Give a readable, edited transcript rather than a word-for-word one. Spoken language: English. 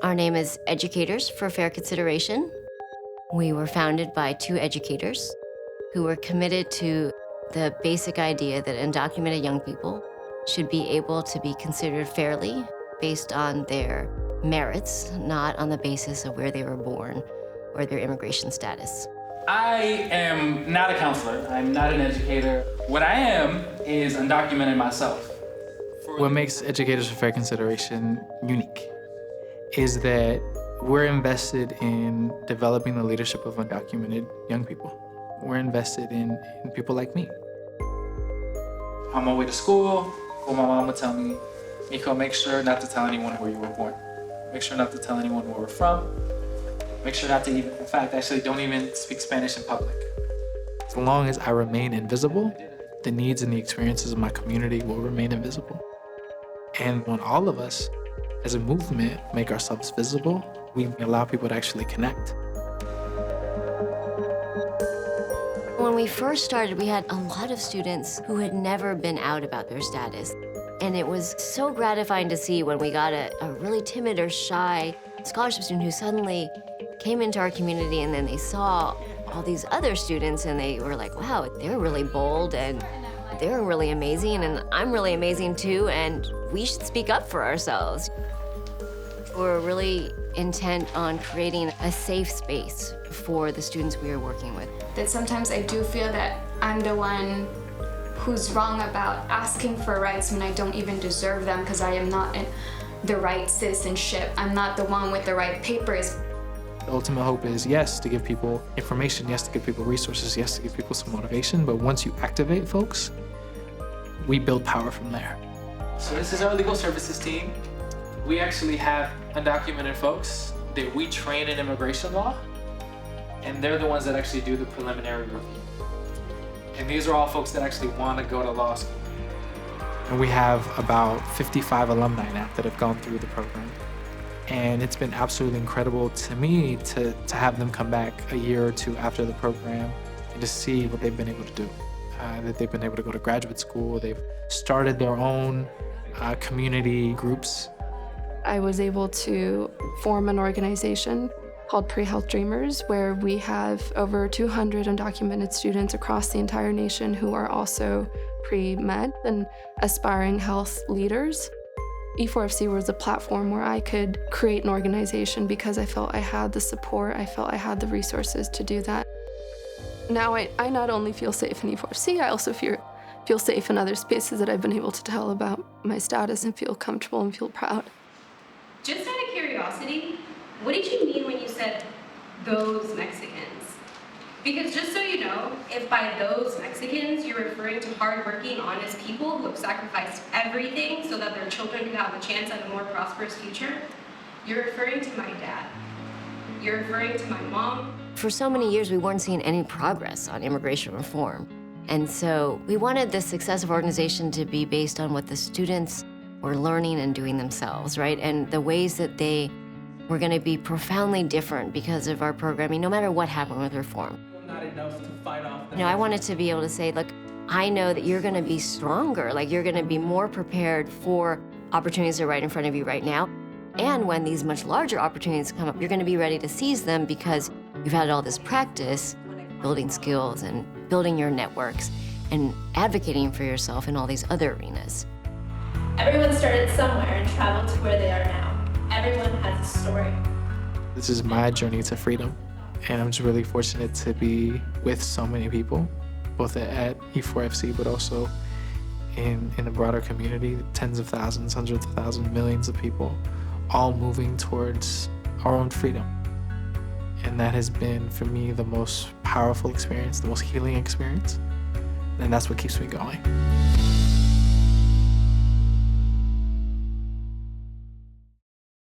Our name is Educators for Fair Consideration. We were founded by two educators who were committed to the basic idea that undocumented young people should be able to be considered fairly based on their merits, not on the basis of where they were born or their immigration status. I am not a counselor. I'm not an educator. What I am is undocumented myself. What makes Educators for Fair Consideration unique is that we're invested in developing the leadership of undocumented young people. We're invested in people like me. On my way to school, my mom would tell me, Nico, make sure not to tell anyone where you were born. Make sure not to tell anyone where we're from. Make sure not to even, in fact, actually don't even speak Spanish in public. As long as I remain invisible, the needs and the experiences of my community will remain invisible. And when all of us, as a movement, make ourselves visible, we allow people to actually connect. When we first started, we had a lot of students who had never been out about their status. And it was so gratifying to see when we got a really timid or shy scholarship student who suddenly came into our community, and then they saw all these other students and they were like, wow, they're really bold and they're really amazing and I'm really amazing too, and we should speak up for ourselves. We're really intent on creating a safe space for the students we are working with. That sometimes I do feel that I'm the one who's wrong about asking for rights when I don't even deserve them because I am not in the right citizenship. I'm not the one with the right papers. The ultimate hope is, yes, to give people information, yes, to give people resources, yes, to give people some motivation, but once you activate folks, we build power from there. So this is our legal services team. We actually have undocumented folks that we train in immigration law, and they're the ones that actually do the preliminary review. And these are all folks that actually want to go to law school. And we have about 55 alumni now that have gone through the program. And it's been absolutely incredible to me to have them come back a year or two after the program and to see what they've been able to do. That they've been able to go to graduate school, they've started their own community groups. I was able to form an organization called Pre-Health Dreamers, where we have over 200 undocumented students across the entire nation who are also pre-med and aspiring health leaders. E4FC was a platform where I could create an organization because I felt I had the support, I felt I had the resources to do that. Now I not only feel safe in E4FC, I also feel safe in other spaces that I've been able to tell about my status and feel comfortable and feel proud. Just out of curiosity, what did you mean when you said those Mexicans? Because just so you know, if by those Mexicans you're referring to hardworking, honest people who have sacrificed everything so that their children could have a chance at a more prosperous future, you're referring to my dad. You're referring to my mom. For so many years, we weren't seeing any progress on immigration reform. And so we wanted the success of our organization to be based on what the students were learning and doing themselves, right? And the ways that they were going to be profoundly different because of our programming, no matter what happened with reform. I wanted to be able to say, look, I know that you're going to be stronger, like you're going to be more prepared for opportunities that are right in front of you right now. And when these much larger opportunities come up, you're going to be ready to seize them because you've had all this practice building skills and building your networks and advocating for yourself in all these other arenas. Everyone started somewhere and traveled to where they are now. Everyone has a story. This is my journey to freedom, and I'm just really fortunate to be with so many people, both at E4FC, but also in the broader community, tens of thousands, hundreds of thousands, millions of people, all moving towards our own freedom. And that has been, for me, the most powerful experience, the most healing experience, and that's what keeps me going.